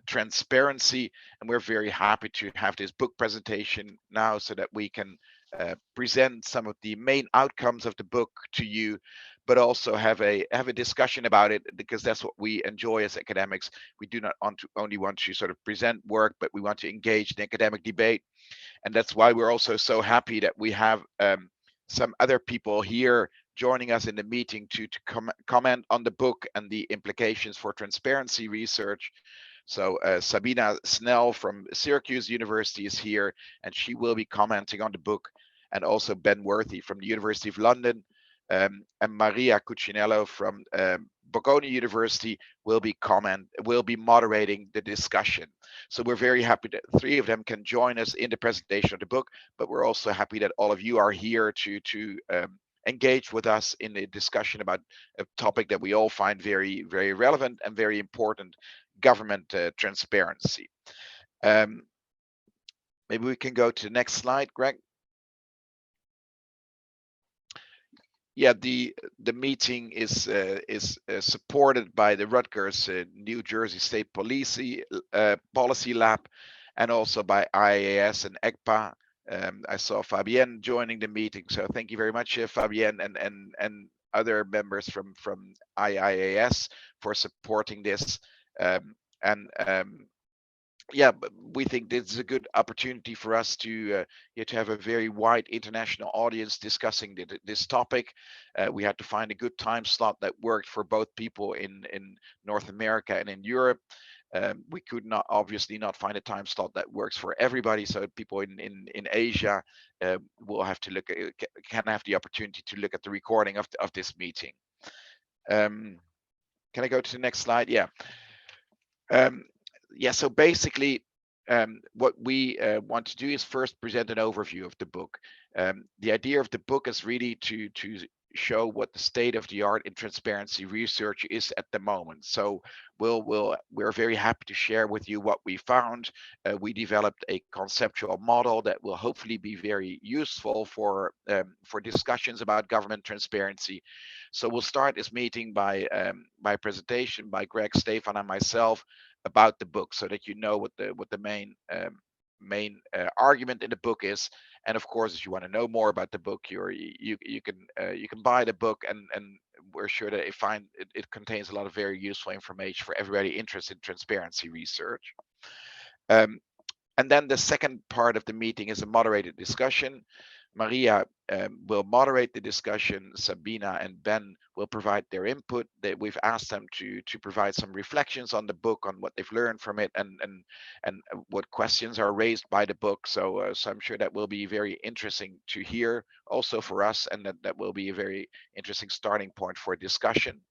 transparency, and we're very happy to have this book presentation now so that we can present some of the main outcomes of the book to you, but also have a discussion about it, because that's what we enjoy as academics. We do not only want to sort of present work, but we want to engage in academic debate. And that's why we're also so happy that we have some other people here joining us in the meeting to comment on the book and the implications for transparency research. So Sabina Snell from Syracuse University is here, and she will be commenting on the book. And also Ben Worthy from the University of London, and Maria Cuccinello from Bocconi University will be moderating the discussion. So we're very happy that three of them can join us in the presentation of the book, but we're also happy that all of you are here to engage with us in the discussion about a topic that we all find very, very relevant and very important: government transparency. Maybe we can go to the next slide, Greg. Yeah, the meeting is supported by the Rutgers New Jersey State Policy Lab, and also by IAS and ECPA. I saw Fabienne joining the meeting, so thank you very much, Fabienne, and other members from IIAS for supporting this. Yeah, but we think this is a good opportunity for us to have a very wide international audience discussing this topic. We had to find a good time slot that worked for both people in North America and in Europe. We could not obviously not find a time slot that works for everybody, so people in Asia will have to can have the opportunity to look at the recording of this meeting. Can I go to the next slide? Yeah. Yeah, so basically what we want to do is first present an overview of the book. The idea of the book is really to show what the state of the art in transparency research is at the moment. So we're very happy to share with you what we found. We developed a conceptual model that will hopefully be very useful for discussions about government transparency. So we'll start this meeting by presentation by Greg, Stephan, and myself about the book, so that you know what the main argument in the book is. And of course, if you want to know more about the book, you can buy the book, and we're sure that it contains a lot of very useful information for everybody interested in transparency research. And then the second part of the meeting is a moderated discussion. Maria will moderate the discussion. Sabina and Ben will provide their input. We've asked them to provide some reflections on the book, on what they've learned from it, and what questions are raised by the book. So I'm sure that will be very interesting to hear also for us, and that will be a very interesting starting point for discussion.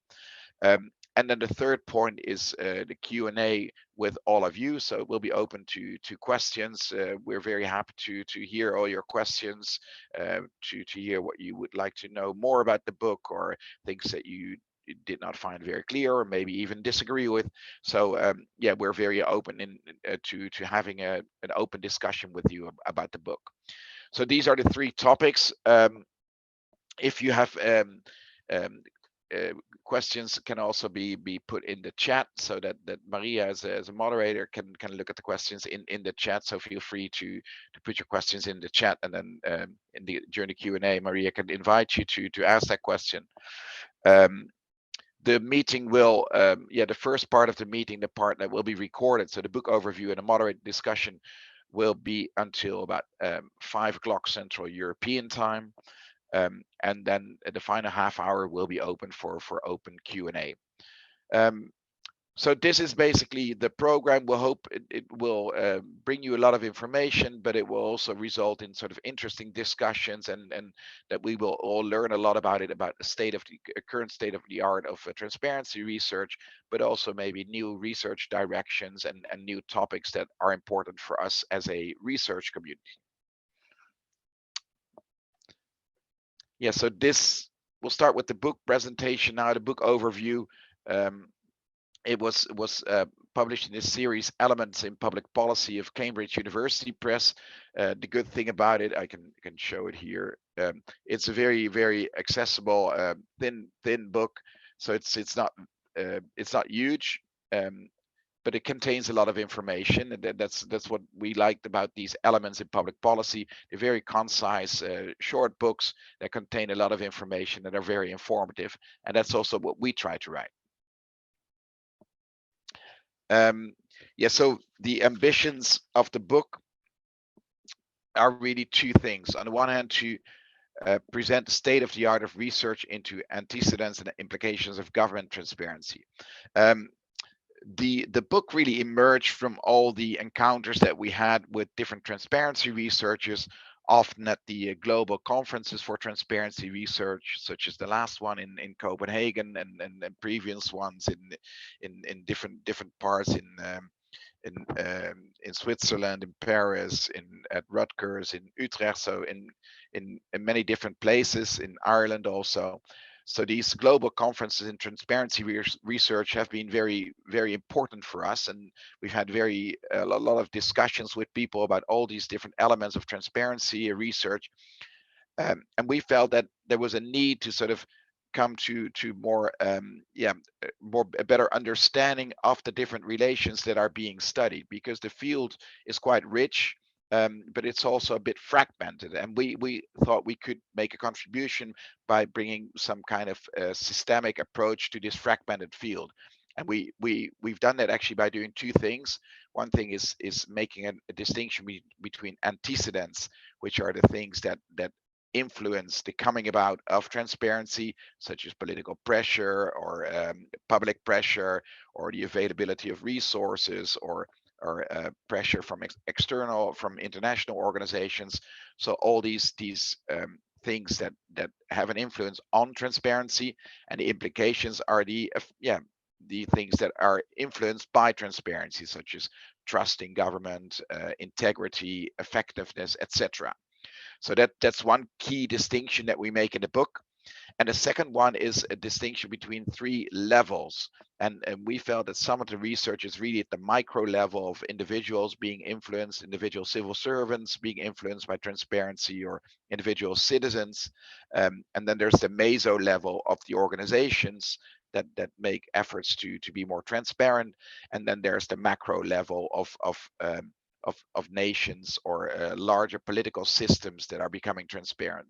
And then the third point is the Q&A with all of you. So it will be open to questions. We're very happy to hear all your questions, to hear what you would like to know more about the book, or things that you did not find very clear, or maybe even disagree with. So yeah, we're very open to having an open discussion with you about the book. So these are the three topics. If you have questions, can also be put in the chat, so that Maria as a moderator can look at the questions in the chat. So feel free to put your questions in the chat, and then during the Q&A, Maria can invite you to ask that question. The meeting will, the first part of the meeting, the part that will be recorded, so the book overview and a moderated discussion, will be until about 5 o'clock Central European time. And then the final half hour will be open for open Q&A. So this is basically the program. We'll hope it will bring you a lot of information, but it will also result in sort of interesting discussions, and that we will all learn a lot about it, about the current state of the art of transparency research, but also maybe new research directions and new topics that are important for us as a research community. Yeah, so we'll start with the book presentation now, the book overview. It was published in this series, Elements in Public Policy, of Cambridge University Press. The good thing about it, I can show it here. It's a very, very accessible, thin book. So it's not huge. but it contains a lot of information, and that's what we liked about these elements in public policy. They're very concise, short books that contain a lot of information that are very informative, and that's also what we try to write. Yeah, so the ambitions of the book are really two things. On the one hand, to present the state of the art of research into antecedents and implications of government transparency. The book really emerged from all the encounters that we had with different transparency researchers, often at the global conferences for transparency research, such as the last one in Copenhagen, and previous ones in different parts in Switzerland, in Paris, at Rutgers, in Utrecht, so in many different places, in Ireland also. So these global conferences in transparency research have been very important for us, and we've had a lot of discussions with people about all these different elements of transparency research, and we felt that there was a need to sort of come to more a better understanding of the different relations that are being studied, because the field is quite rich, but it's also a bit fragmented, and we thought we could make a contribution by bringing some kind of systemic approach to this fragmented field. And we've done that actually by doing two things. One thing is making a distinction between antecedents, which are the things that influence the coming about of transparency, such as political pressure or public pressure, or the availability of resources, or pressure from from international organizations. So all these things that have an influence on transparency, and the implications are the things that are influenced by transparency, such as trust in government, integrity, effectiveness, etc. So that's one key distinction that we make in the book. And the second one is a distinction between three levels. And we felt that some of the research is really at the micro level of individuals being influenced, individual civil servants being influenced by transparency, or individual citizens. And then there's the meso level of the organizations that make efforts to be more transparent. And then there's the macro level of nations, or larger political systems that are becoming transparent.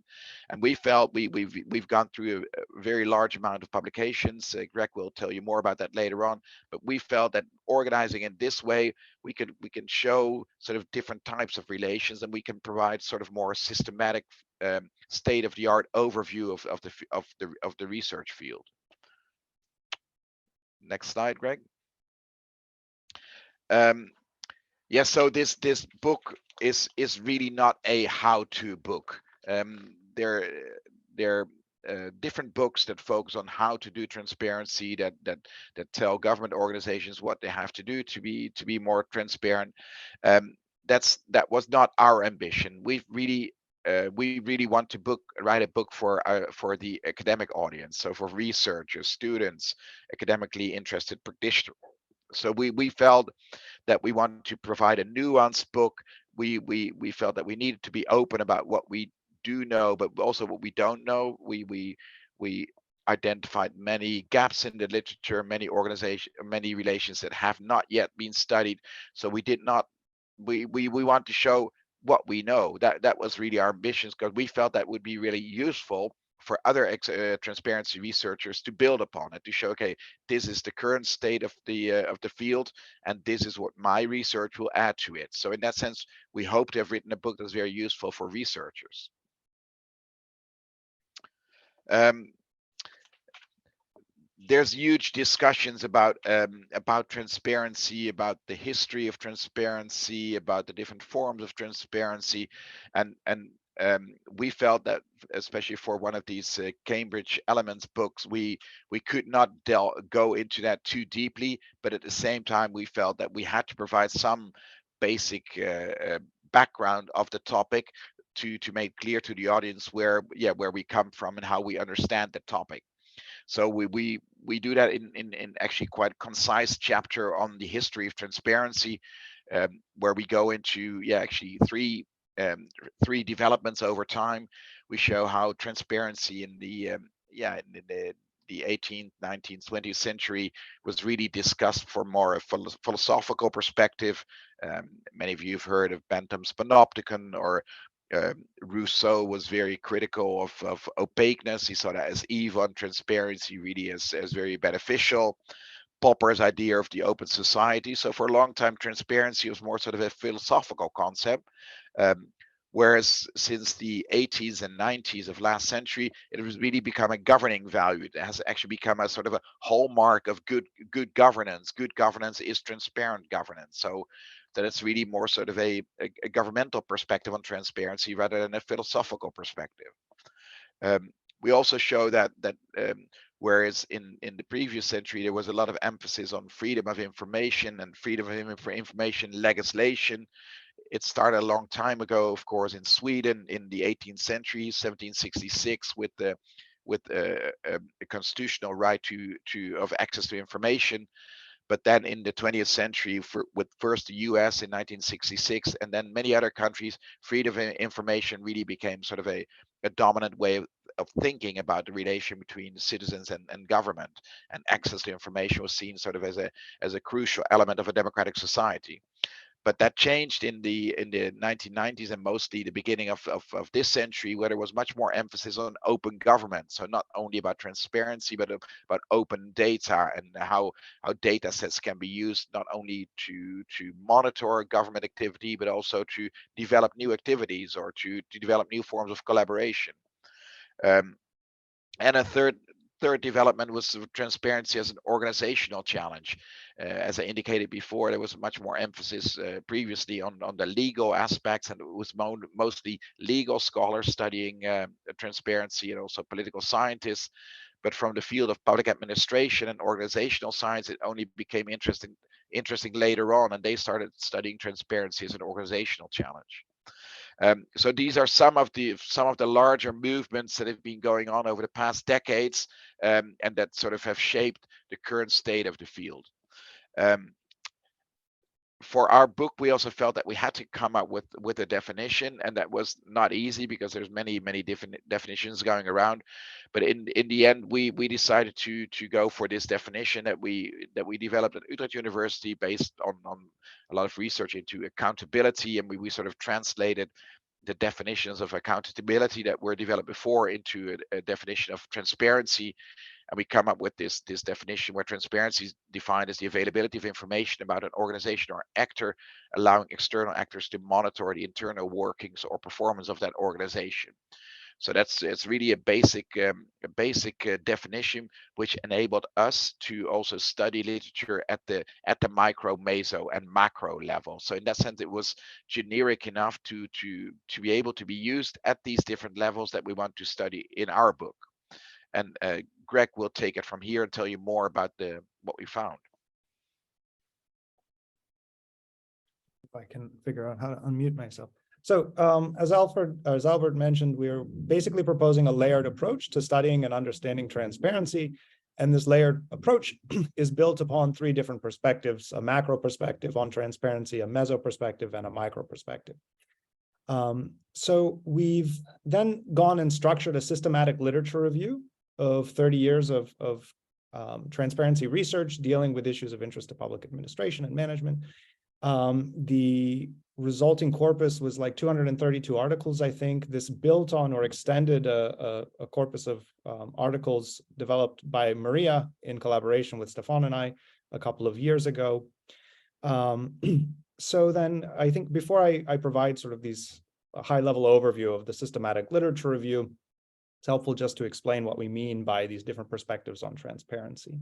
And we felt we've gone through a very large amount of publications. Greg will tell you more about that later on. But we felt that organizing in this way, we can show sort of different types of relations, and we can provide sort of more systematic, state of the art overview of the research field. Next slide, Greg. Yeah, so this book is really not a how-to book. There are different books that focus on how to do transparency, that tell government organizations what they have to do to be more transparent. That was not our ambition. We really want to write a book for the academic audience, so for researchers, students, academically interested practitioners. So we felt that we want to provide a nuanced book. We felt that we needed to be open about what we do know, but also what we don't know. We identified many gaps in the literature, many relations that have not yet been studied. So we did not. We want to show what we know. That was really our ambitions, because we felt that would be really useful for other transparency researchers to build upon it, to show, okay, this is the current state of the field, and this is what my research will add to it. So in that sense, we hope to have written a book that's very useful for researchers. There's huge discussions about transparency, about the history of transparency, about the different forms of transparency, and we felt that, especially for one of these Cambridge Elements books, we could not go into that too deeply, but at the same time, we felt that we had to provide some basic background of the topic to make clear to the audience where we come from and how we understand the topic. So we do that in actually quite a concise chapter on the history of transparency, where we go into actually three developments over time. We show how transparency in the the 18th, 19th, 20th century was really discussed from more a philosophical perspective. Many of you have heard of Bentham's Panopticon, or Rousseau was very critical of opaqueness. He saw that as evil, and transparency really as very beneficial. Popper's idea of the open society. So for a long time, transparency was more sort of a philosophical concept. Um, Whereas since the 80s and 90s of last century, it has really become a governing value. It has actually become a sort of a hallmark of good governance. Good governance is transparent governance. So that it's really more sort of a governmental perspective on transparency rather than a philosophical perspective. We also show that whereas in the previous century there was a lot of emphasis on freedom of information and freedom of information legislation. It started a long time ago, of course, in Sweden in the 18th century, 1766, with the a constitutional right of access to information. But then in the 20th century, with first the US in 1966, and then many other countries, freedom of information really became sort of a dominant way of thinking about the relation between citizens and government. And access to information was seen sort of as a crucial element of a democratic society. But that changed in the 1990s and mostly the beginning of this century, where there was much more emphasis on open government. So not only about transparency, but about open data and how data sets can be used not only to monitor government activity, but also to develop new activities or to develop new forms of collaboration. And a third development was transparency as an organizational challenge. As I indicated before, there was much more emphasis previously on the legal aspects, and it was mostly legal scholars studying transparency, and also political scientists. But from the field of public administration and organizational science, it only became interesting later on, and they started studying transparency as an organizational challenge. So these are some of the larger movements that have been going on over the past decades, and that sort of have shaped the current state of the field. For our book, we also felt that we had to come up with a definition, and that was not easy because there's many different definitions going around. But in the end, we decided to go for this definition that we developed at Utrecht University, based on a lot of research into accountability, and we sort of translated the definitions of accountability that were developed before into a definition of transparency. And we come up with this definition where transparency is defined as the availability of information about an organization or actor, allowing external actors to monitor the internal workings or performance of that organization. So it's really a basic definition, which enabled us to also study literature at the micro, meso, and macro level. So in that sense, it was generic enough to be able to be used at these different levels that we want to study in our book. And Greg will take it from here and tell you more about what we found. If I can figure out how to unmute myself. So as Albert mentioned, we're basically proposing a layered approach to studying and understanding transparency. And this layered approach is built upon three different perspectives: a macro perspective on transparency, a meso perspective, and a micro perspective. So we've then gone and structured a systematic literature review of 30 years of transparency research dealing with issues of interest to public administration and management. The resulting corpus was like 232 articles, I think. This built on or extended a corpus of articles developed by Maria in collaboration with Stephan and I a couple of years ago. So then I think before I provide sort of these high-level overview of the systematic literature review, it's helpful just to explain what we mean by these different perspectives on transparency.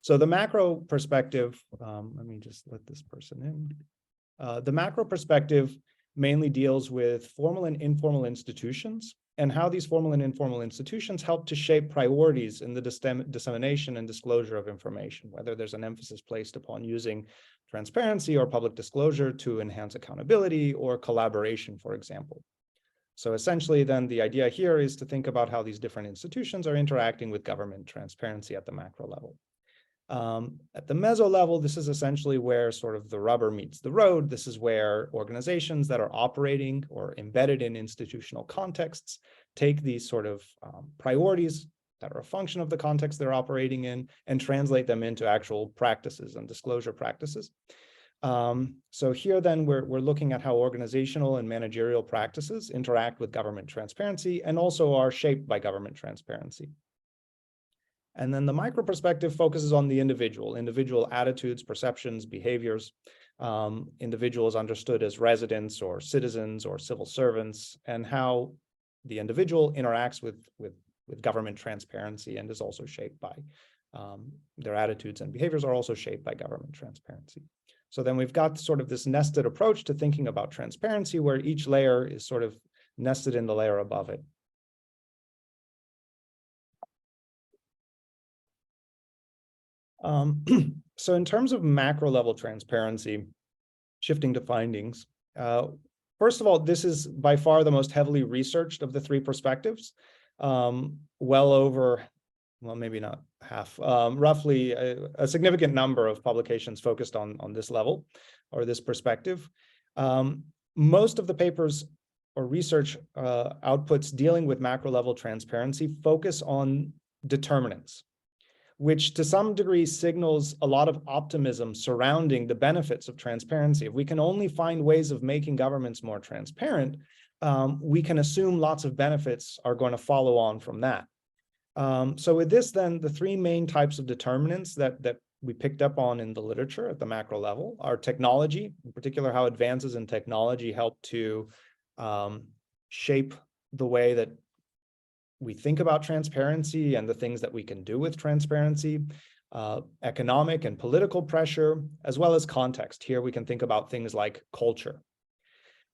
So the macro perspective, let me just let this person in. The macro perspective mainly deals with formal and informal institutions and how these formal and informal institutions help to shape priorities in the dissemination and disclosure of information, whether there's an emphasis placed upon using transparency or public disclosure to enhance accountability or collaboration, for example. So essentially, then the idea here is to think about how these different institutions are interacting with government transparency at the macro level. At the meso level, this is essentially where sort of the rubber meets the road. This is where organizations that are operating or embedded in institutional contexts take these sort of priorities that are a function of the context they're operating in, and translate them into actual practices and disclosure practices. So here then we're looking at how organizational and managerial practices interact with government transparency and also are shaped by government transparency. And then the micro perspective focuses on the individual attitudes, perceptions, behaviors, individuals understood as residents or citizens or civil servants, and how the individual interacts with government transparency and is also shaped by their attitudes and behaviors are also shaped by government transparency. So then we've got sort of this nested approach to thinking about transparency where each layer is sort of nested in the layer above it. So in terms of macro level transparency, shifting to findings, first of all, this is by far the most heavily researched of the three perspectives. Well over, well, maybe not half, roughly a significant number of publications focused on this level or this perspective. Most of the papers or research outputs dealing with macro level transparency focus on determinants, which to some degree signals a lot of optimism surrounding the benefits of transparency. If we can only find ways of making governments more transparent, we can assume lots of benefits are going to follow on from that. So with this, then, the three main types of determinants that we picked up on in the literature at the macro level are technology, in particular how advances in technology help to shape the way that we think about transparency and the things that we can do with transparency, economic and political pressure, as well as context. Here we can think about things like culture.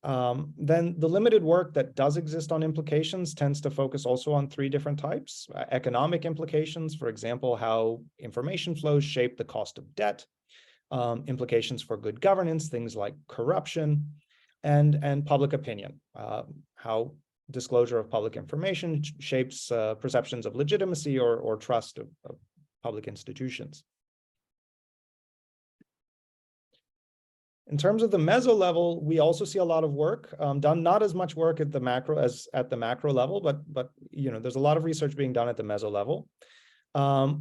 Then the limited work that does exist on implications tends to focus also on three different types. Economic implications, for example, how information flows shape the cost of debt, implications for good governance, things like corruption, and public opinion, how disclosure of public information shapes perceptions of legitimacy or trust of public institutions. In terms of the meso level, we also see a lot of work done, not as much work at the macro as at the macro level, but you know, there's a lot of research being done at the meso level.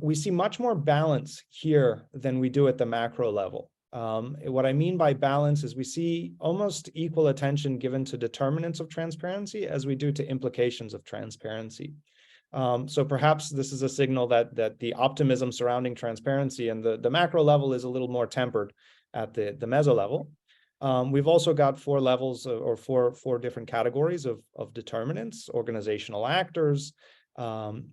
We see much more balance here than we do at the macro level. What I mean by balance is we see almost equal attention given to determinants of transparency as we do to implications of transparency. So perhaps this is a signal that the optimism surrounding transparency and the macro level is a little more tempered at the meso level. We've also got four levels or four different categories of determinants: organizational actors,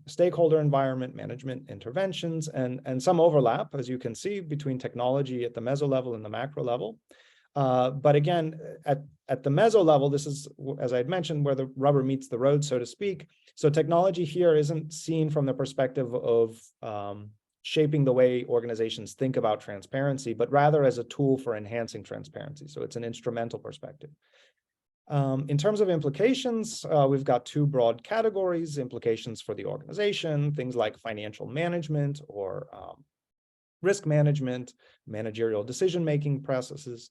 stakeholder environment, management interventions, and some overlap, as you can see, between technology at the meso level and the macro level. But again, at the meso level, this is, as I had mentioned, where the rubber meets the road, so to speak. So technology here isn't seen from the perspective of shaping the way organizations think about transparency, but rather as a tool for enhancing transparency. So it's an instrumental perspective. In terms of implications, we've got two broad categories: implications for the organization, things like financial management or risk management, managerial decision-making processes.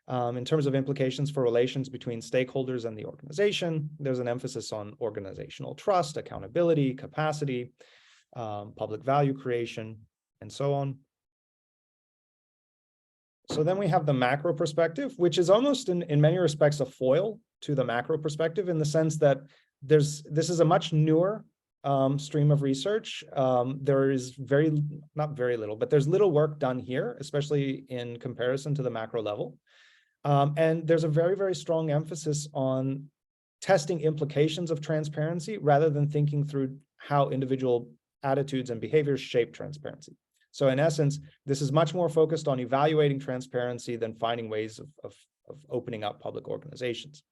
In terms of implications for relations between stakeholders and the organization, there's an emphasis on organizational trust, accountability, capacity, public value creation, and so on. So then we have the macro perspective, which is almost in many respects a foil to the macro perspective, in the sense that this is a much newer stream of research. There is not very little, but there's little work done here, especially in comparison to the macro level. And there's a very, very strong emphasis on testing implications of transparency rather than thinking through how individual attitudes and behaviors shape transparency. So in essence, this is much more focused on evaluating transparency than finding ways of opening up public organizations.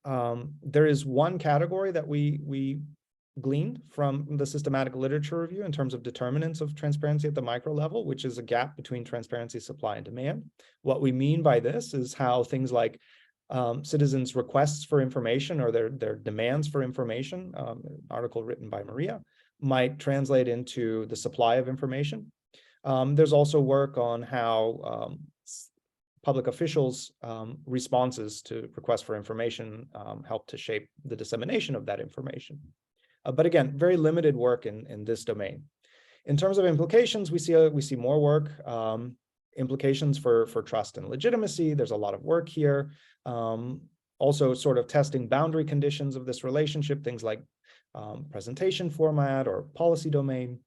There is one category that we gleaned from the systematic literature review in terms of determinants of transparency at the micro level, which is a gap between transparency, supply, and demand. What we mean by this is how things like citizens' requests for information or their demands for information, an article written by Maria, might translate into the supply of information. There's also work on how public officials' responses to requests for information help to shape the dissemination of that information. But again, very limited work in this domain. In terms of implications, we see more work. Implications for trust and legitimacy. There's a lot of work here. Also sort of testing boundary conditions of this relationship, things like presentation format or policy domain.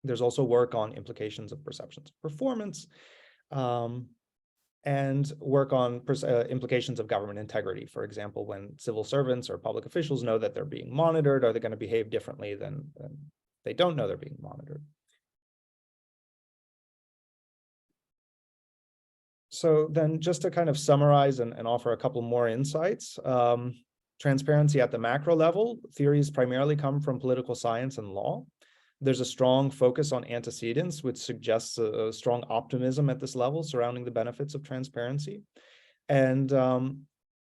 There's also work on implications of perceptions of performance, and work on implications of government integrity. For example, when civil servants or public officials know that they're being monitored, are they going to behave differently than they don't know they're being monitored? So then just to kind of summarize and offer a couple more insights, transparency at the macro level, theories primarily come from political science and law. There's a strong focus on antecedents, which suggests a strong optimism at this level surrounding the benefits of transparency. And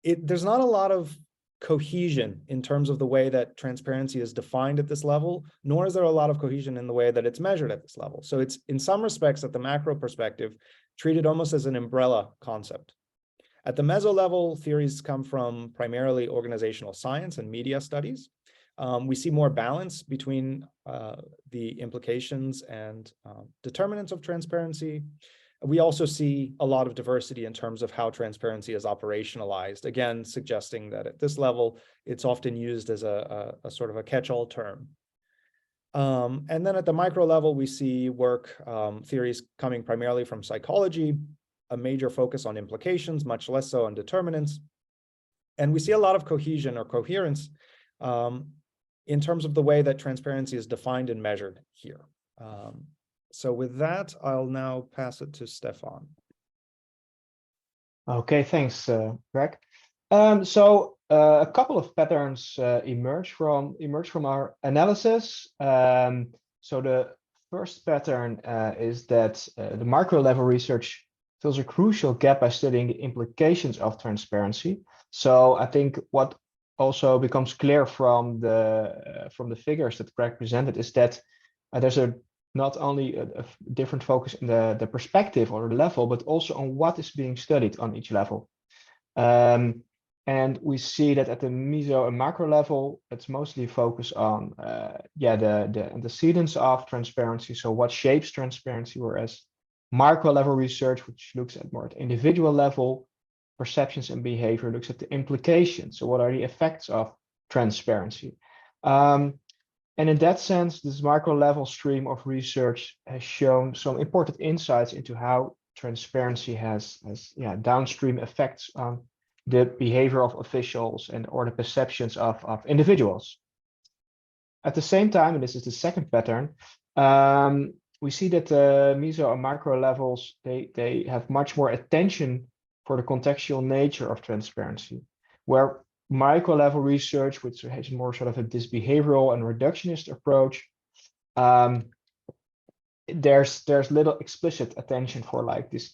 there's not a lot of cohesion in terms of the way that transparency is defined at this level, nor is there a lot of cohesion in the way that it's measured at this level. So it's, in some respects, at the macro perspective, treated almost as an umbrella concept. At the meso level, theories come from primarily organizational science and media studies. We see more balance between the implications and determinants of transparency. We also see a lot of diversity in terms of how transparency is operationalized, again, suggesting that at this level, it's often used as a sort of a catch-all term. And then at the micro level, we see work, theories coming primarily from psychology, a major focus on implications, much less so on determinants. And we see a lot of cohesion or coherence in terms of the way that transparency is defined and measured here. So with that, I'll now pass it to Stephan. Okay, thanks, Greg. So a couple of patterns emerge from our analysis. So the first pattern is that the macro level research fills a crucial gap by studying the implications of transparency. So I think what also becomes clear from the figures that Greg presented is that there's not only a different focus in the perspective or the level, but also on what is being studied on each level. And we see that at the meso and macro level, it's mostly focused on the antecedents of transparency. So what shapes transparency, whereas micro level research, which looks at more at individual level, perceptions and behavior, looks at the implications. So what are the effects of transparency? And in that sense, this micro level stream of research has shown some important insights into how transparency has downstream effects on the behavior of officials and or the perceptions of individuals. At the same time, and this is the second pattern, we see that the meso and macro levels, they have much more attention for the contextual nature of transparency, where micro level research, which has more sort of this behavioral and reductionist approach, there's little explicit attention for like this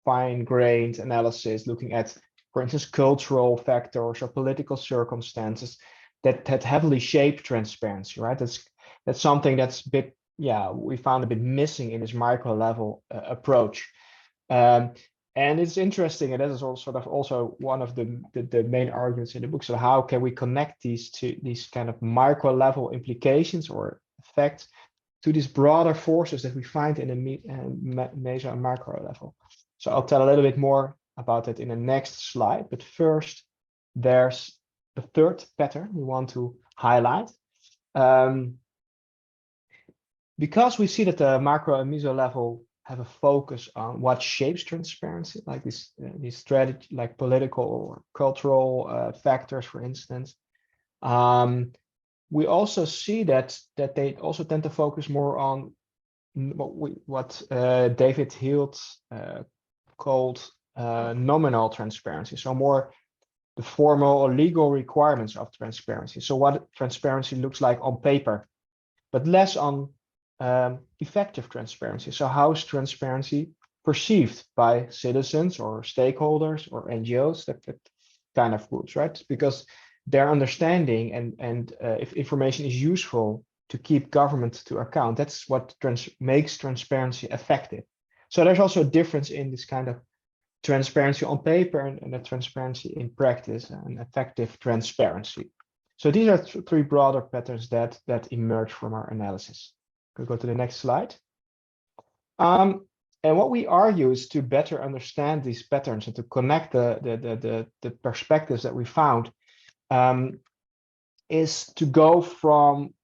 fine-grained analysis, looking at, for instance, cultural factors or political circumstances that heavily shape transparency, right? That's something that's we found a bit missing in this micro level approach. And it's interesting, and that is also one of the main arguments in the book. So how can we connect these kind of micro level implications or effects to these broader forces that we find in the meso and macro level? So I'll tell a little bit more about that in the next slide. But first, there's the third pattern we want to highlight. Because we see that the macro and meso level have a focus on what shapes transparency, like these strategy, like political or cultural factors, for instance. We also see that they also tend to focus more on what David Hield called nominal transparency, so more the formal or legal requirements of transparency. So what transparency looks like on paper, but less on effective transparency. So how is transparency perceived by citizens or stakeholders or NGOs, that kind of groups, right? Because their understanding and if information is useful to keep government to account, that's what makes transparency effective. So there's also a difference in this kind of transparency on paper and the transparency in practice and effective transparency. So these are three broader patterns that emerge from our analysis. We'll go to the next slide. And what we argue is to better understand these patterns and to connect the perspectives that we found, is to go from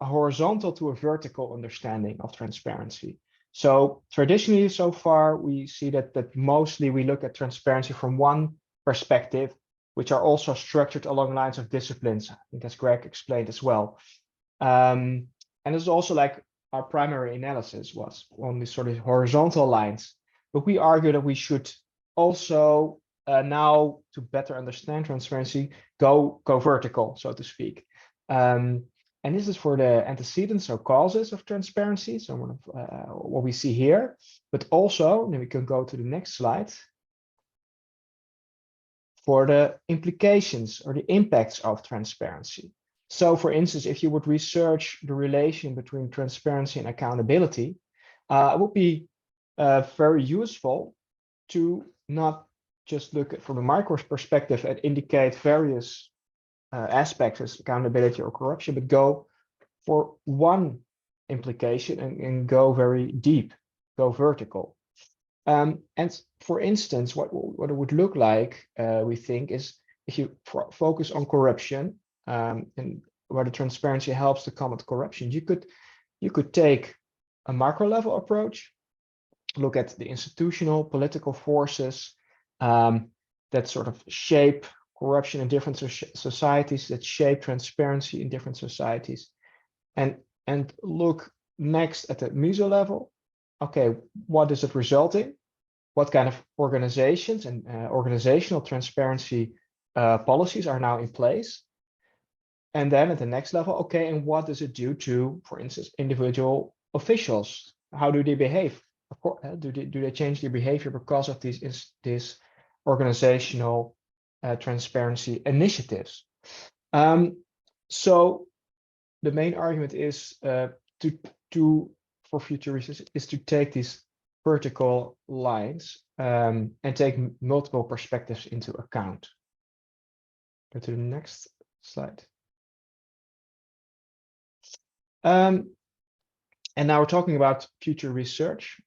a horizontal to a vertical understanding of transparency. So traditionally, so far, we see that mostly we look at transparency from one perspective, which are also structured along lines of disciplines. I think as Greg explained as well. And it's also like our primary analysis was on these sort of horizontal lines. But we argue that we should also now, to better understand transparency, go vertical, so to speak. And this is for the antecedents or causes of transparency, so what we see here. But also, then we can go to the next slide, for the implications or the impacts of transparency. So for instance, if you would research the relation between transparency and accountability, it would be very useful to not just look at from a micro perspective and indicate various aspects as accountability or corruption, but go for one implication and go very deep, go vertical. And for instance, what it would look like, we think, is if you focus on corruption, and where the transparency helps to combat corruption, you could take a macro level approach, look at the institutional political forces that sort of shape corruption in different societies, that shape transparency in different societies, and look next at the meso level. Okay, what is it resulting? What kind of organizations and organizational transparency policies are now in place? And then at the next level, okay, and what does it do to, for instance, individual officials? How do they behave? Of course, do they change their behavior because of these organizational transparency initiatives? So the main argument is for future research is to take these vertical lines and take multiple perspectives into account. Go to the next slide. And now we're talking about future research.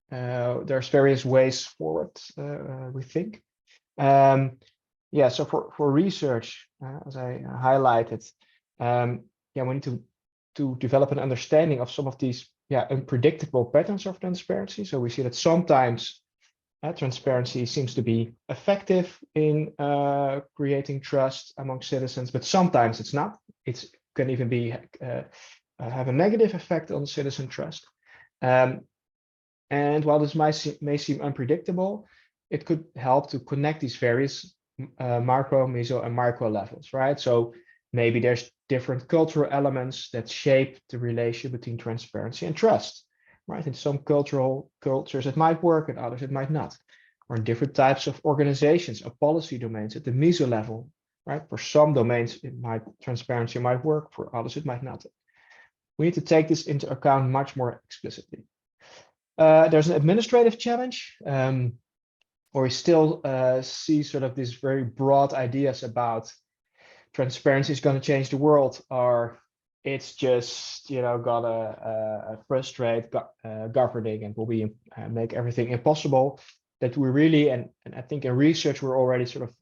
There's various ways forward, we think. Yeah, so for research, as I highlighted, yeah, we need to develop an understanding of some of these unpredictable patterns of transparency. So we see that sometimes transparency seems to be effective in creating trust among citizens, but sometimes it's not. It can even be have a negative effect on citizen trust. And while this may seem unpredictable, it could help to connect these various macro, meso, and micro levels, right? So maybe there's different cultural elements that shape the relation between transparency and trust, right? In some cultures it might work, in others it might not. Or in different types of organizations or policy domains at the meso level, right? For some domains, transparency might work, for others it might not. We need to take this into account much more explicitly. There's an administrative challenge, or we still see sort of these very broad ideas about transparency is going to change the world, or it's just, you know, gonna frustrate governing and will be make everything impossible. That we really, and I think in research we're already sort of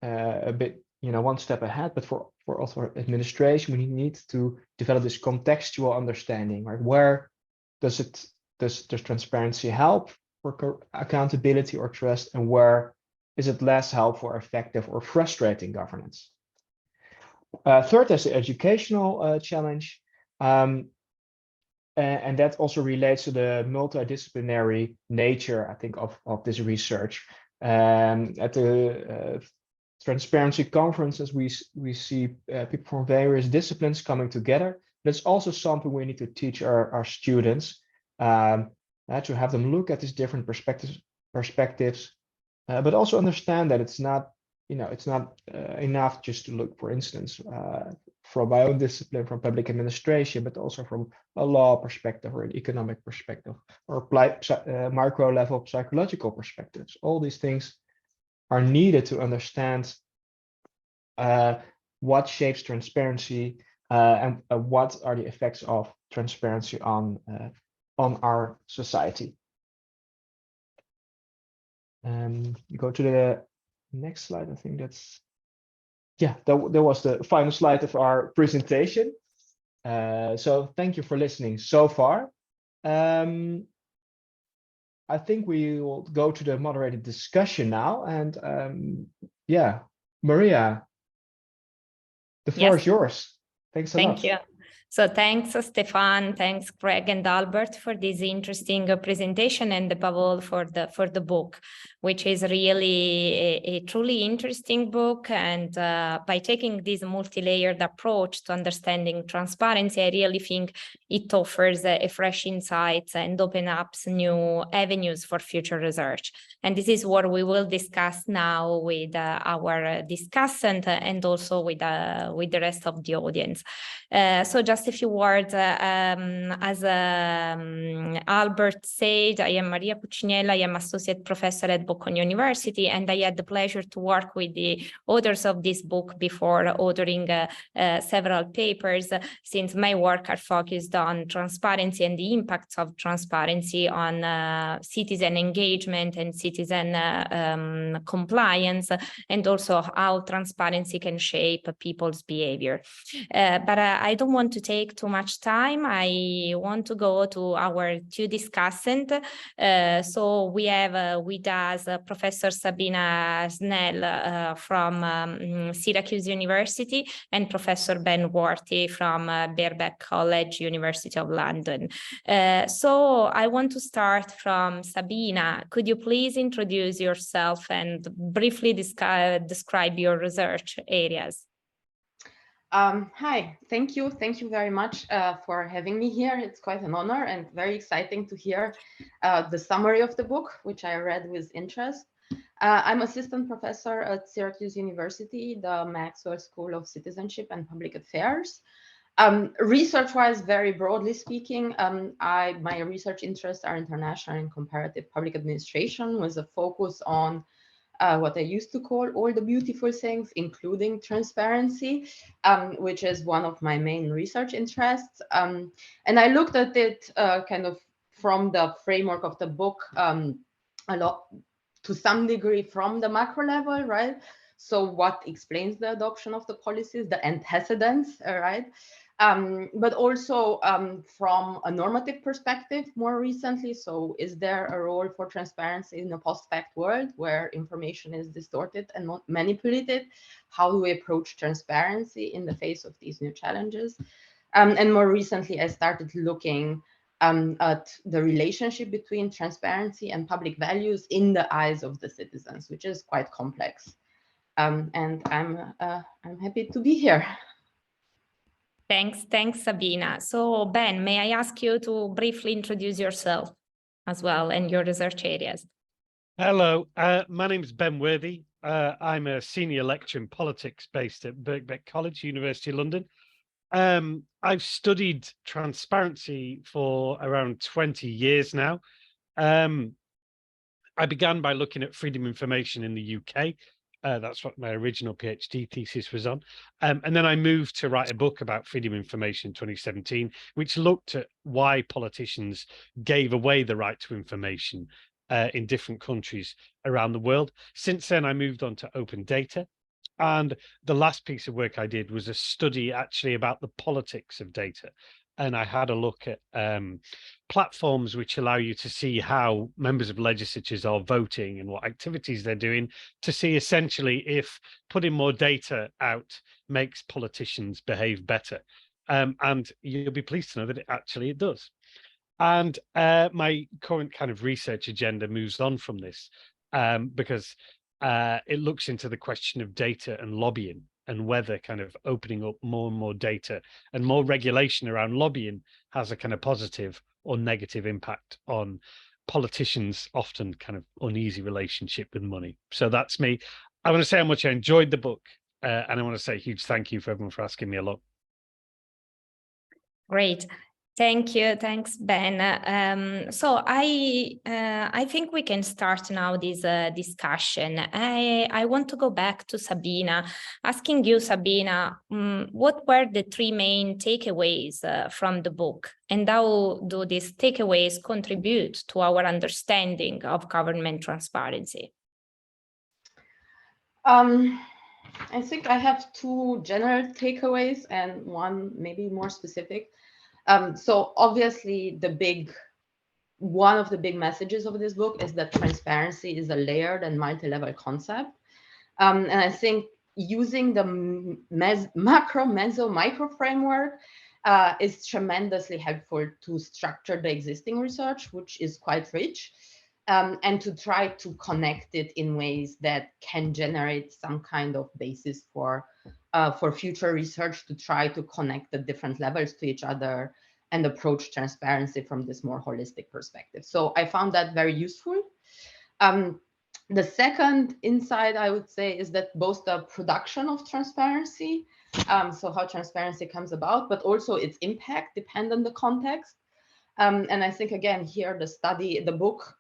a bit, you know, one step ahead, but for also administration, we need to develop this contextual understanding, right? Where does transparency help for accountability or trust, and where is it less helpful or effective or frustrating governance? Third is the educational challenge, and that also relates to the multidisciplinary nature, I think, of this research. At the transparency conferences, we see people from various disciplines coming together. That's also something we need to teach our students, to have them look at these different perspectives, but also understand that it's not, you know, it's not enough just to look, for instance, from my own discipline, from public administration, but also from a law perspective or an economic perspective, or micro level psychological perspectives. All these things are needed to understand what shapes transparency, and what are the effects of transparency on our society. Go to the next slide. I think that's, yeah, that was the final slide of our presentation. So thank you for listening so far. I think we will go to the moderated discussion now. And yeah, Maria, the floor is yours. Thanks a lot. Thank you. So thanks, Stefan. Thanks, Greg and Albert, for this interesting presentation, and above all for the book, which is really a truly interesting book. And by taking this multi-layered approach to understanding transparency, I really think it offers a fresh insights and open up new avenues for future research. And this is what we will discuss now with our discussant and also with the rest of the audience. So just a few words, as Albert said, I am Maria Cucinella. I am Associate Professor at Bocconi University, and I had the pleasure to work with the authors of this book before authoring several papers, since my work are focused on transparency and the impacts of transparency on citizen engagement and citizen compliance, and also how transparency can shape people's behavior. But I don't want to take too much time. I want to go to our two discussants. So we have with us Professor Sabina Snell from Syracuse University and Professor Ben Worthy from Birkbeck College, University of London. So I want to start from Sabina. Could you please introduce yourself and briefly describe your research areas? Hi, thank you. Thank you very much for having me here. It's quite an honor and very exciting to hear the summary of the book, which I read with interest. I'm assistant professor at Syracuse University, the Maxwell School of Citizenship and Public Affairs. Research-wise, very broadly speaking, my research interests are international and comparative public administration, with a focus on what I used to call all the beautiful things, including transparency, which is one of my main research interests. And I looked at it kind of from the framework of the book, a lot to some degree from the macro level, right? So what explains the adoption of the policies, the antecedents, right? But also from a normative perspective more recently. So is there a role for transparency in a post-fact world where information is distorted and not manipulated? How do we approach transparency in the face of these new challenges? And more recently, I started looking at the relationship between transparency and public values in the eyes of the citizens, which is quite complex. And I'm happy to be here. Thanks, Sabina. So Ben, may I ask you to briefly introduce yourself as well and your research areas? Hello, my name is Ben Worthy. I'm a senior lecturer in politics based at Birkbeck College, University of London. I've studied transparency for around 20 years now. I began by looking at freedom of information in the UK. That's what my original PhD thesis was on. And then I moved to write a book about freedom of information in 2017, which looked at why politicians gave away the right to information in different countries around the world. Since then, I moved on to open data. And the last piece of work I did was a study actually about the politics of data. And I had a look at platforms which allow you to see how members of legislatures are voting and what activities they're doing, to see essentially if putting more data out makes politicians behave better. And you'll be pleased to know that it does. And my current kind of research agenda moves on from this because it looks into the question of data and lobbying, and whether kind of opening up more and more data and more regulation around lobbying has a kind of positive or negative impact on politicians' often kind of uneasy relationship with money. So that's me. I want to say how much I enjoyed the book, and I want to say a huge thank you for everyone for asking me a lot. Great. Thank you. Thanks, Ben. So I think we can start now this discussion. I want to go back to Sabina, asking you, Sabina, what were the three main takeaways from the book, and how do these takeaways contribute to our understanding of government transparency? I think I have two general takeaways and one maybe more specific. So obviously one of the big messages of this book is that transparency is a layered and multi-level concept. And I think using the macro, meso, micro framework is tremendously helpful to structure the existing research, which is quite rich, and to try to connect it in ways that can generate some kind of basis for future research, to try to connect the different levels to each other and approach transparency from this more holistic perspective. So I found that very useful. The second insight, I would say, is that both the production of transparency, so how transparency comes about, but also its impact depend on the context. And I think, again, here the book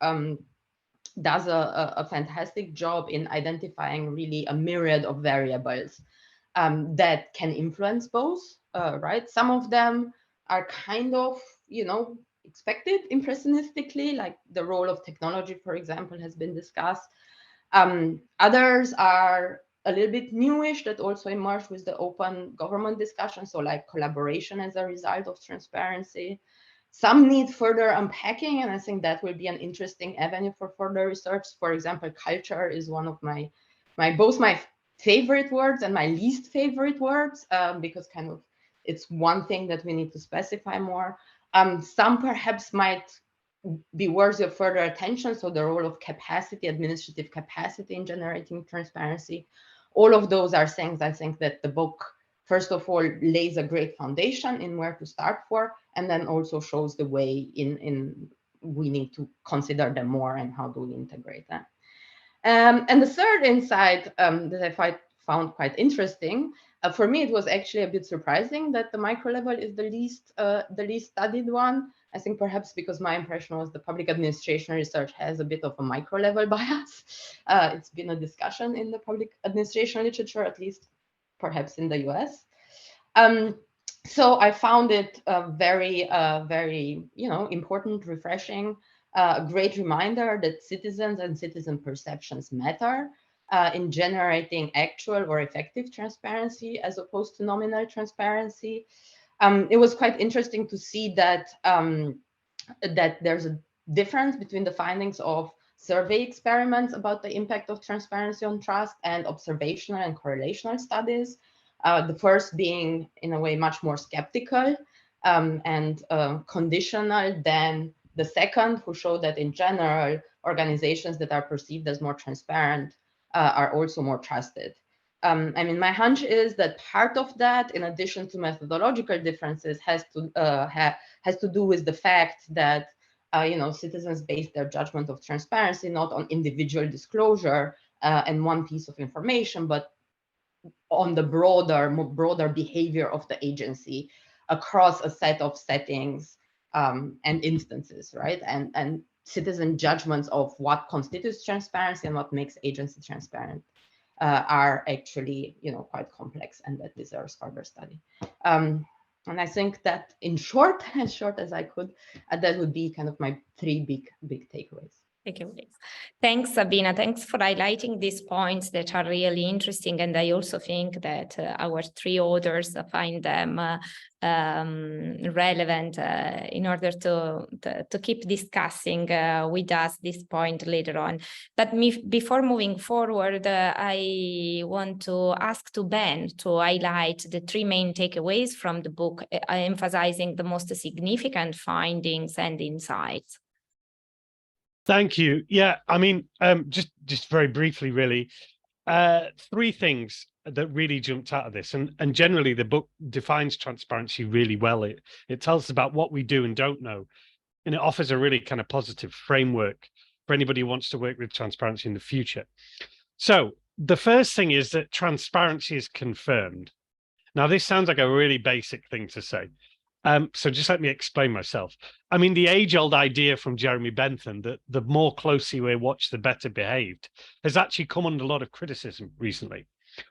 does a fantastic job in identifying really a myriad of variables that can influence both, right? Some of them are kind of, expected impressionistically, like the role of technology, for example, has been discussed. Others are a little bit newish that also emerged with the open government discussion, so like collaboration as a result of transparency. Some need further unpacking, and I think that will be an interesting avenue for further research. For example, culture is one of both my favorite words and my least favorite words, because kind of it's one thing that we need to specify more. Some perhaps might be worthy of further attention. So the role of capacity, administrative capacity in generating transparency. All of those are things I think that the book, first of all, lays a great foundation in where to start for, and then also shows the way in we need to consider them more and how do we integrate them. And the third insight that I found quite interesting, for me, it was actually a bit surprising that the micro level is the least studied one. I think perhaps because my impression was the public administration research has a bit of a micro level bias. It's been a discussion in the public administration literature, at least perhaps in the US. So I found it very important, refreshing, a great reminder that citizens and citizen perceptions matter in generating actual or effective transparency as opposed to nominal transparency. It was quite interesting to see that that there's a difference between the findings of survey experiments about the impact of transparency on trust and observational and correlational studies. The first being, in a way, much more skeptical and conditional than the second, who showed that in general, organizations that are perceived as more transparent are also more trusted. I mean, my hunch is that part of that, in addition to methodological differences, has to do with the fact that citizens base their judgment of transparency not on individual disclosure and one piece of information, but on the broader behavior of the agency across a set of settings and instances, right? And citizen judgments of what constitutes transparency and what makes agency transparent are actually, quite complex, and that deserves further study. And I think that, in short, as short as I could, that would be kind of my three big takeaways. Thanks, Sabina. Thanks for highlighting these points that are really interesting. And I also think that our three authors find them relevant in order to keep discussing with us this point later on. But before moving forward, I want to ask to Ben to highlight the three main takeaways from the book, emphasizing the most significant findings and insights. Thank you. Yeah, I mean, just very briefly, really, three things that really jumped out of this, and generally the book defines transparency really well. It tells us about what we do and don't know, and it offers a really kind of positive framework for anybody who wants to work with transparency in the future. So the first thing is that transparency is confirmed. Now, this sounds like a really basic thing to say, So just let me explain myself. I mean, the age-old idea from Jeremy Bentham that the more closely we watch, the better behaved, has actually come under a lot of criticism recently.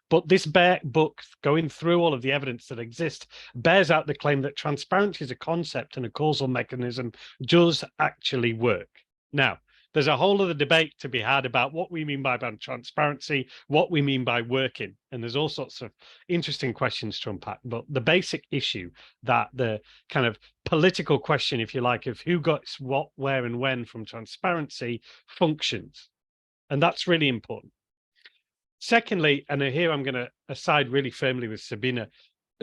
But this book, going through all of the evidence that exists, bears out the claim that transparency as a concept and a causal mechanism does actually work. Now, there's a whole other debate to be had about what we mean by transparency, what we mean by working, and there's all sorts of interesting questions to unpack. But the basic issue, that the kind of political question, if you like, of who gets what, where, and when from transparency functions, and that's really important. Secondly, and here I'm going to side really firmly with Sabina,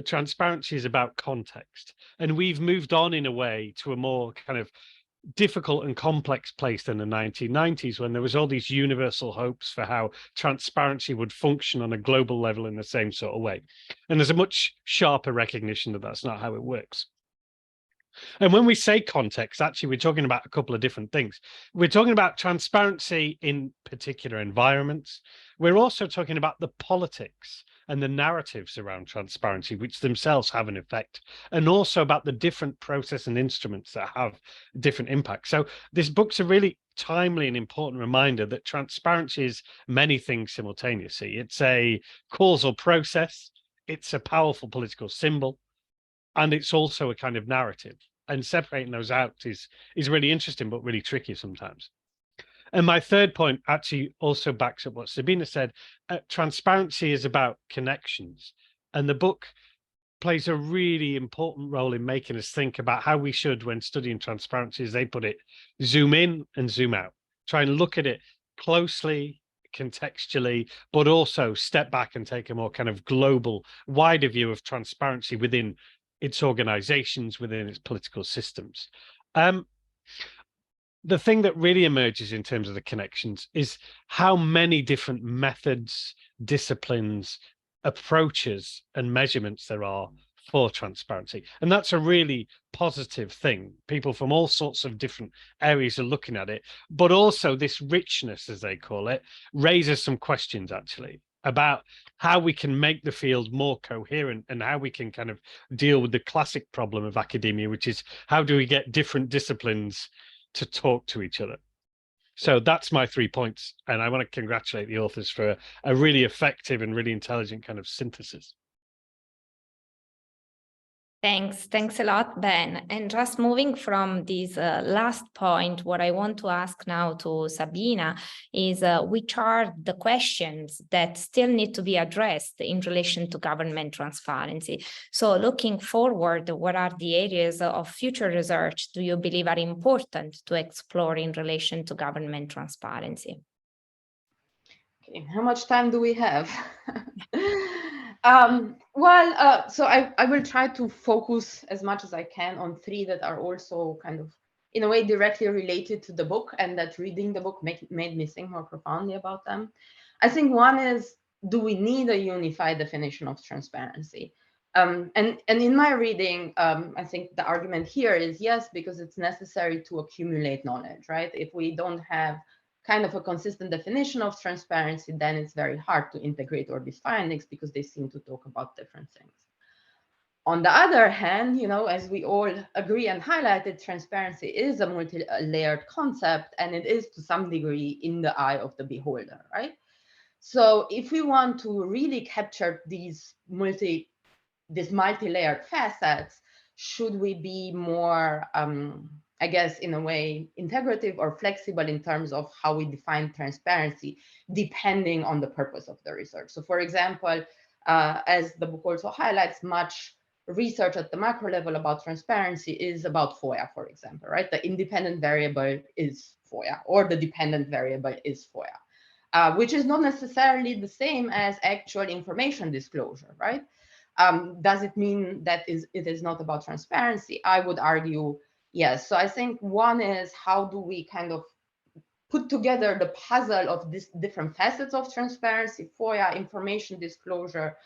transparency is about context, and we've moved on in a way to a more kind of difficult and complex place than the 1990s, when there was all these universal hopes for how transparency would function on a global level in the same sort of way. And there's a much sharper recognition that that's not how it works. And when we say context, actually, we're talking about a couple of different things. We're talking about transparency in particular environments. We're also talking about the politics and the narratives around transparency, which themselves have an effect, and also about the different process and instruments that have different impacts. So this book's a really timely and important reminder that transparency is many things simultaneously. It's a causal process, it's a powerful political symbol, and it's also a kind of narrative. And separating those out is really interesting, but really tricky sometimes. And my third point actually also backs up what Sabina said. Transparency is about connections. And the book plays a really important role in making us think about how we should, when studying transparency, as they put it, zoom in and zoom out. Try and look at it closely, contextually, but also step back and take a more kind of global, wider view of transparency within its organizations, within its political systems. The thing that really emerges in terms of the connections is how many different methods, disciplines, approaches, and measurements there are for transparency. And that's a really positive thing. People from all sorts of different areas are looking at it, but also this richness, as they call it, raises some questions actually about how we can make the field more coherent and how we can kind of deal with the classic problem of academia, which is how do we get different disciplines to talk to each other. So that's my 3 points, and I want to congratulate the authors for a really effective and really intelligent kind of synthesis. Thanks a lot, Ben. And just moving from this last point, what I want to ask now to Sabina is which are the questions that still need to be addressed in relation to government transparency? So looking forward, what are the areas of future research do you believe are important to explore in relation to government transparency? Okay, how much time do we have? So I will try to focus as much as I can on 3 that are also kind of, in a way, directly related to the book, and that reading the book made me think more profoundly about them. I think one is, do we need a unified definition of transparency? And in my reading, I think the argument here is yes, because it's necessary to accumulate knowledge, right? If we don't have kind of a consistent definition of transparency, then it's very hard to integrate all these findings because they seem to talk about different things. On the other hand, you know, as we all agree and highlighted, transparency is a multi-layered concept, and it is to some degree in the eye of the beholder, right? So if we want to really capture these multi-layered facets, should we be more I guess, in a way, integrative or flexible in terms of how we define transparency, depending on the purpose of the research. So for example, as the book also highlights, much research at the macro level about transparency is about FOIA, for example, right? The independent variable is FOIA, or the dependent variable is FOIA, which is not necessarily the same as actual information disclosure, right? Does it mean that it is not about transparency? I would argue yes. So I think one is, how do we kind of put together the puzzle of these different facets of transparency, FOIA, information disclosure,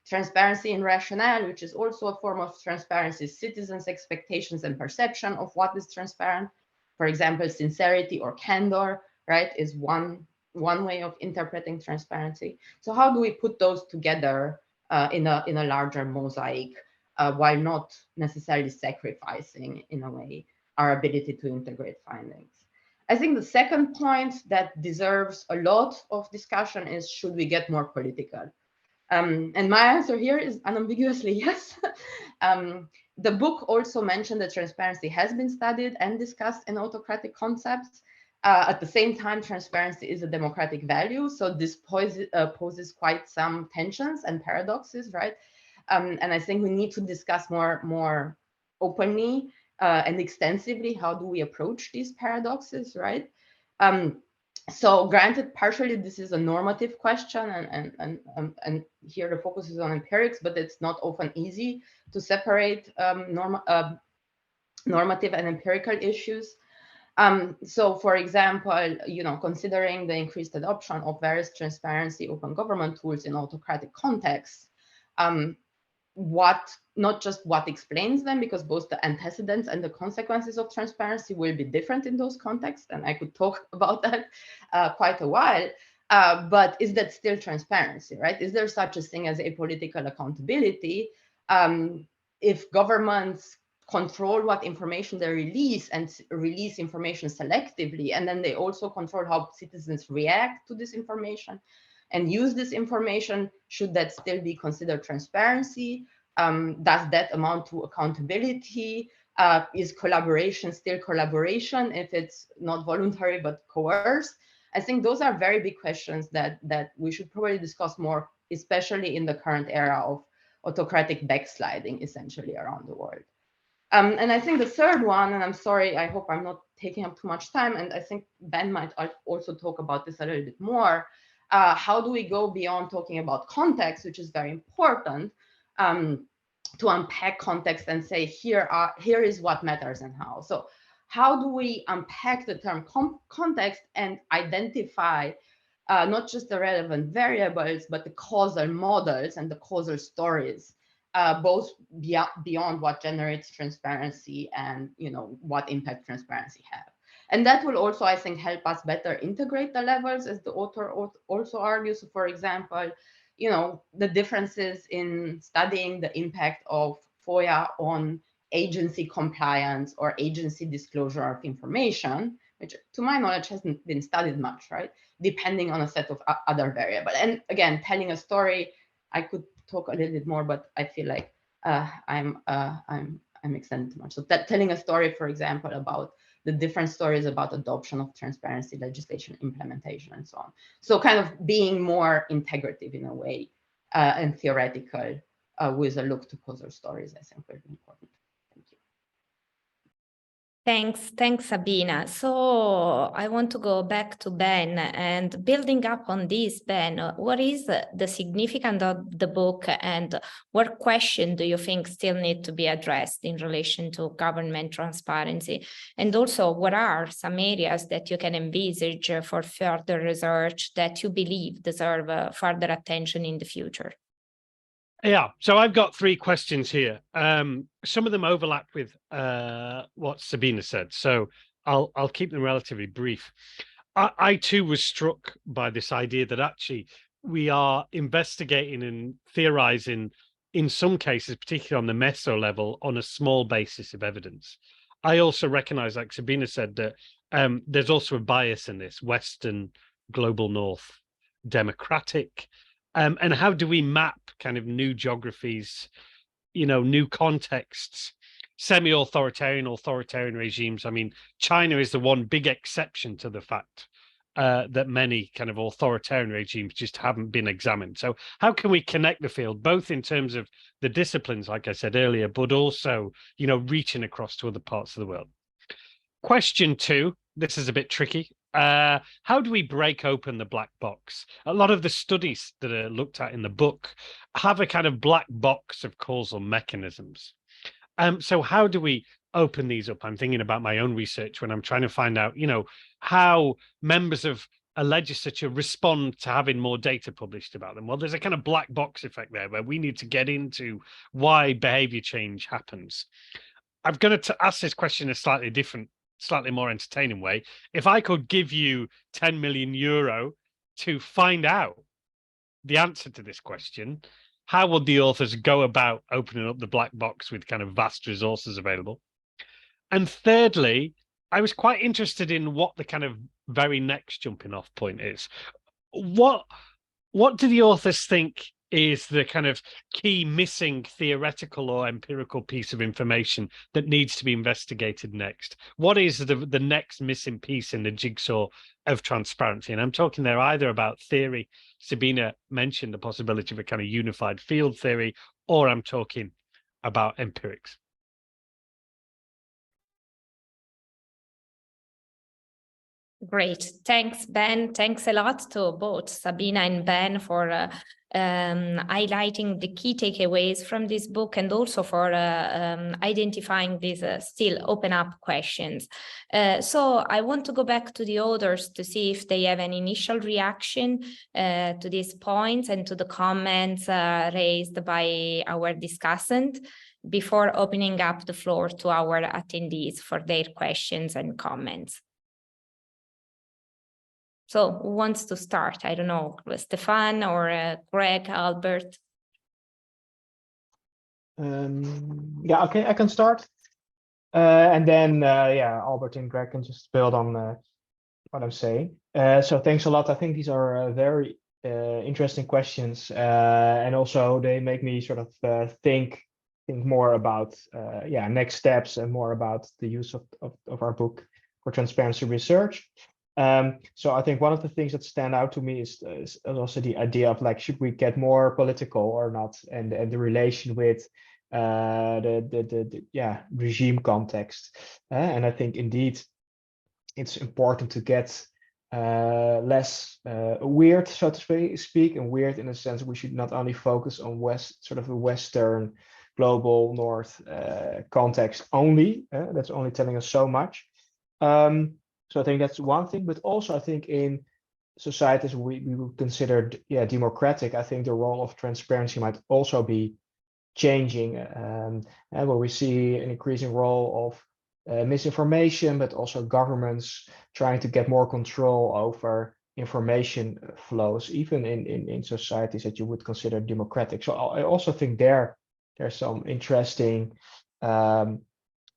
transparency in rationale, which is also a form of transparency, citizens' expectations and perception of what is transparent. For example, sincerity or candor, right, is one way of interpreting transparency. So how do we put those together in a larger mosaic while not necessarily sacrificing, in a way, our ability to integrate findings. I think the second point that deserves a lot of discussion is, should we get more political? And my answer here is unambiguously yes. The book also mentioned that transparency has been studied and discussed in autocratic concepts. At the same time, transparency is a democratic value, so this poses quite some tensions and paradoxes, right? And I think we need to discuss more openly and extensively how do we approach these paradoxes, right? So granted, partially this is a normative question, and here the focus is on empirics, but it's not often easy to separate normative and empirical issues. So for example, considering the increased adoption of various transparency open government tools in autocratic contexts, not just what explains them, because both the antecedents and the consequences of transparency will be different in those contexts, and I could talk about that quite a while. But is that still transparency, right? Is there such a thing as apolitical accountability if governments control what information they release and release information selectively, and then they also control how citizens react to this information and use this information? Should that still be considered transparency? Does that amount to accountability? Is collaboration still collaboration if it's not voluntary but coerced? I think those are very big questions that we should probably discuss more, especially in the current era of autocratic backsliding essentially around the world. And I think the third one, and I'm sorry, I hope I'm not taking up too much time, and I think Ben might also talk about this a little bit more. How do we go beyond talking about context, which is very important, to unpack context and say, here is what matters and how. So how do we unpack the term context and identify not just the relevant variables, but the causal models and the causal stories, both beyond what generates transparency and what impact transparency have. And that will also, I think, help us better integrate the levels, as the author also argues. So for example, the differences in studying the impact of FOIA on agency compliance or agency disclosure of information, which to my knowledge hasn't been studied much, right? Depending on a set of other variables. And again, telling a story, I could talk a little bit more, but I feel like I'm extending too much. So telling a story, for example, about the different stories about adoption of transparency legislation, implementation, and so on. So kind of being more integrative in a way and theoretical with a look to causal stories, I think, will be important. Thank you. Thanks, Sabina. So I want to go back to Ben, and building up on this, Ben, what is the significance of the book, and what question do you think still need to be addressed in relation to government transparency? And also, what are some areas that you can envisage for further research that you believe deserve further attention in the future? Yeah, so I've got 3 questions here. Some of them overlap with what Sabina said, so I'll keep them relatively brief. I too was struck by this idea that actually we are investigating and theorizing, in some cases, particularly on the meso level, on a small basis of evidence. I also recognize, like Sabina said, that there's also a bias in this, Western, global North, democratic. And how do we map kind of new geographies, new contexts, semi-authoritarian, authoritarian regimes? I mean, China is the one big exception to the fact that many kind of authoritarian regimes just haven't been examined. So how can we connect the field, both in terms of the disciplines, like I said earlier, but also, reaching across to other parts of the world? Question 2, this is a bit tricky. How do we break open the black box? A lot of the studies that are looked at in the book have a kind of black box of causal mechanisms. So how do we open these up? I'm thinking about my own research when I'm trying to find out, how members of a legislature respond to having more data published about them. Well, there's a kind of black box effect there where we need to get into why behavior change happens. I'm going to ask this question in a slightly more entertaining way. If I could give you 10 million euro to find out the answer to this question, how would the authors go about opening up the black box with kind of vast resources available? And thirdly, I was quite interested in what the kind of very next jumping off point is. What do the authors think is the kind of key missing theoretical or empirical piece of information that needs to be investigated next? What is the next missing piece in the jigsaw of transparency? And I'm talking there either about theory. Sabina mentioned the possibility of a kind of unified field theory, or I'm talking about empirics. Great. Thanks, Ben. Thanks a lot to both Sabina and Ben for highlighting the key takeaways from this book, and also for identifying these still open up questions. So I want to go back to the authors to see if they have an initial reaction to these points and to the comments raised by our discussant before opening up the floor to our attendees for their questions and comments. So who wants to start? I don't know, Stefan or Greg, Albert? Yeah, okay, I can start. And then, yeah, Albert and Greg can just build on what I'm saying. So thanks a lot. I think these are very interesting questions. And also they make me sort of think more about, yeah, next steps and more about the use of our book for transparency research. So I think one of the things that stand out to me is also the idea of, like, should we get more political or not, and the relation with the yeah, regime context. And I think indeed it's important to get less weird, so to speak, and weird in the sense we should not only focus on sort of a Western global North context only. That's only telling us so much. So I think that's one thing, but also I think in societies we would consider, yeah, democratic, I think the role of transparency might also be changing, and where we see an increasing role of misinformation, but also governments trying to get more control over information flows, even in societies that you would consider democratic. So I also think there's some interesting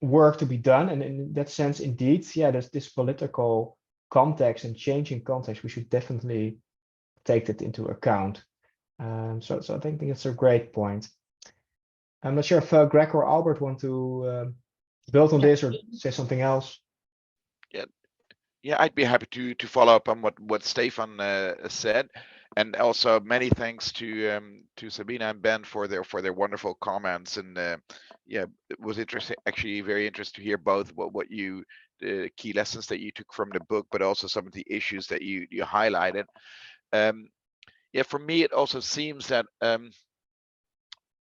work to be done, and in that sense, indeed, yeah, there's this political context and changing context. We should definitely take that into account. So I think it's a great point. I'm not sure if Greg or Albert want to build on this or say something else. Yeah, I'd be happy to follow up on what Stefan said, and also many thanks to Sabina and Ben for their wonderful comments. And yeah, it was interesting, actually very interesting to hear both what you, the key lessons that you took from the book, but also some of the issues that you highlighted. Yeah, for me it also seems that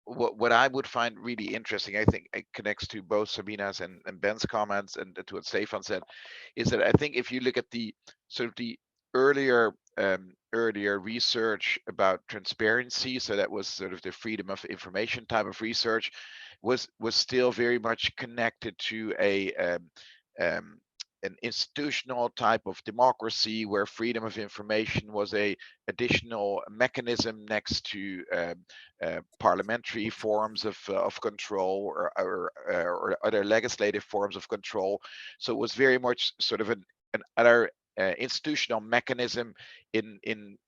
what I would find really interesting, I think it connects to both Sabina's and Ben's comments and to what Stefan said, is that I think if you look at the sort of the earlier research about transparency, so that was sort of the freedom of information type of research, was still very much connected to an institutional type of democracy where freedom of information was a additional mechanism next to parliamentary forms of control or other legislative forms of control. So it was very much sort of an other institutional mechanism in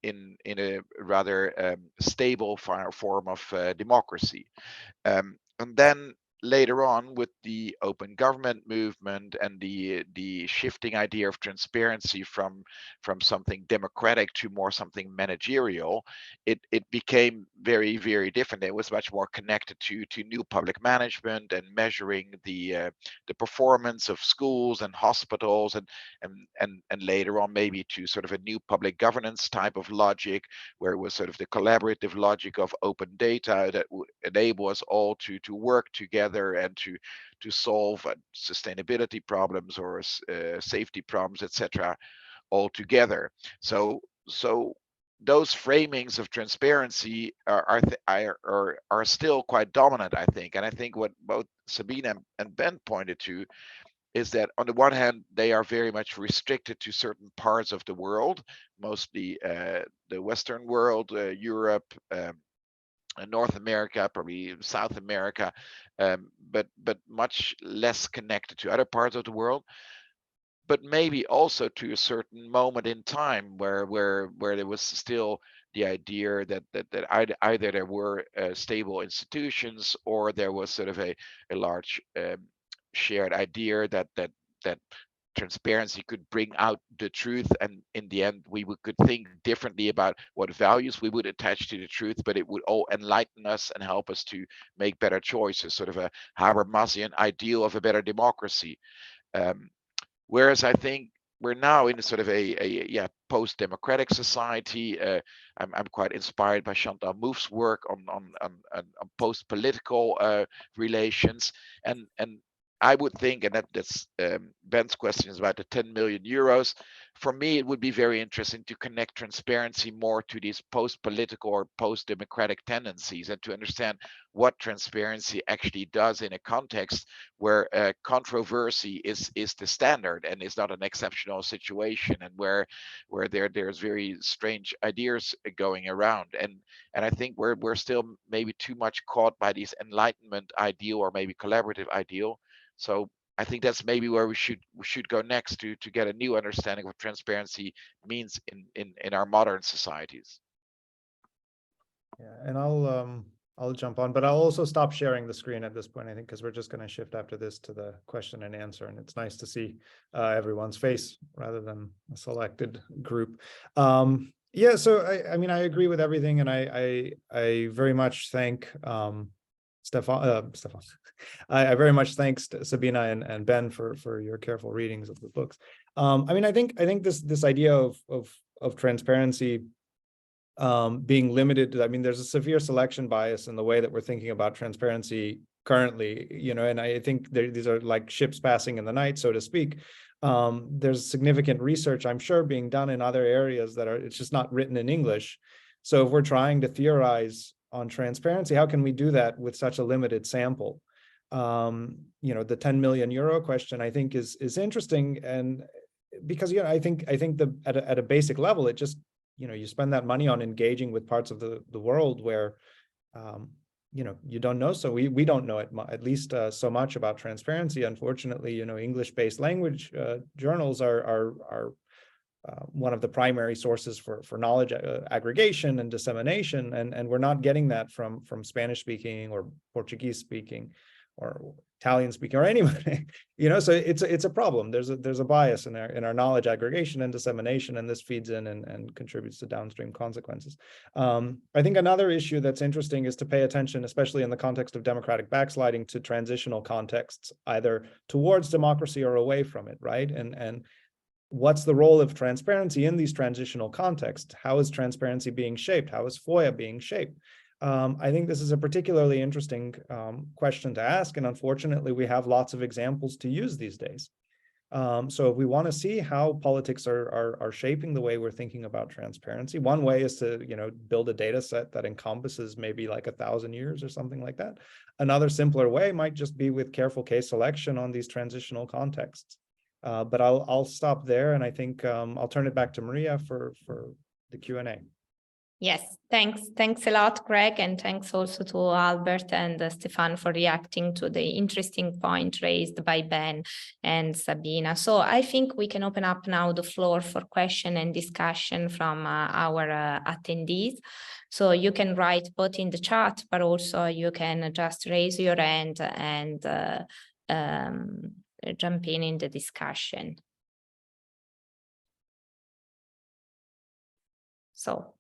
a rather stable form of democracy. And then later on, with the open government movement and the shifting idea of transparency from something democratic to more something managerial, it became very, very different. It was much more connected to new public management and measuring the performance of schools and hospitals, and later on maybe to sort of a new public governance type of logic, where it was sort of the collaborative logic of open data that would enable us all to work together and to solve sustainability problems or safety problems, etc., all together. So those framings of transparency are still quite dominant, I think. And I think what both Sabina and Ben pointed to is that on the one hand, they are very much restricted to certain parts of the world, mostly the Western world, Europe, North America, probably South America, but much less connected to other parts of the world. But maybe also to a certain moment in time where there was still the idea that either there were stable institutions, or there was sort of a large shared idea that transparency could bring out the truth, and in the end could think differently about what values we would attach to the truth, but it would all enlighten us and help us to make better choices, sort of a Habermasian ideal of a better democracy. Whereas I think we're now in sort of a post-democratic society. I'm quite inspired by Chantal Mouffe's work on post-political relations, and I would think, and that's Ben's question is about the 10 million euros. For me, it would be very interesting to connect transparency more to these post-political or post-democratic tendencies, and to understand what transparency actually does in a context where controversy is the standard and is not an exceptional situation, and where there's very strange ideas going around. And I think we're still maybe too much caught by this enlightenment ideal, or maybe collaborative ideal. So I think that's maybe where we should go next, to get a new understanding of what transparency means in our modern societies. Yeah, and I'll jump on, but I'll also stop sharing the screen at this point, I think, because we're just going to shift after this to the question and answer, and it's nice to see everyone's face rather than a selected group. Yeah, so I mean, I agree with everything, and I very much thank Stephan. I very much thanks Sabina and Ben for your careful readings of the books. I mean, I think this idea of transparency being limited. I mean, there's a severe selection bias in the way that we're thinking about transparency currently, you know, and I think these are like ships passing in the night, so to speak. There's significant research, I'm sure, being done in other areas that it's just not written in English. So if we're trying to theorize on transparency, how can we do that with such a limited sample? You know, the 10 million euro question, I think, is interesting, and because, you know, I think at a basic level, it just, you know, you spend that money on engaging with parts of the world where, you know, you don't know. So we don't know at least so much about transparency. Unfortunately, you know, English-based language journals are one of the primary sources for knowledge aggregation and dissemination, and we're not getting that from Spanish-speaking or Portuguese-speaking or Italian-speaking or anybody, you know. So it's a problem. There's a bias in our knowledge aggregation and dissemination, and this feeds in and contributes to downstream consequences. I think another issue that's interesting is to pay attention, especially in the context of democratic backsliding, to transitional contexts, either towards democracy or away from it, right? And what's the role of transparency in these transitional contexts? How is transparency being shaped? How is FOIA being shaped? I think this is a particularly interesting question to ask, and unfortunately, we have lots of examples to use these days. So if we want to see how politics are shaping the way we're thinking about transparency, one way is to, you know, build a data set that encompasses maybe like 1,000 years or something like that. Another simpler way might just be with careful case selection on these transitional contexts. But I'll stop there, and I think I'll turn it back to Maria for the Q&A. Yes, thanks a lot, Greg, and thanks also to Albert and Stephan for reacting to the interesting point raised by Ben and Sabina. So I think we can open up now the floor for question and discussion from our attendees. So you can write both in the chat, but also you can just raise your hand and jump in the discussion. So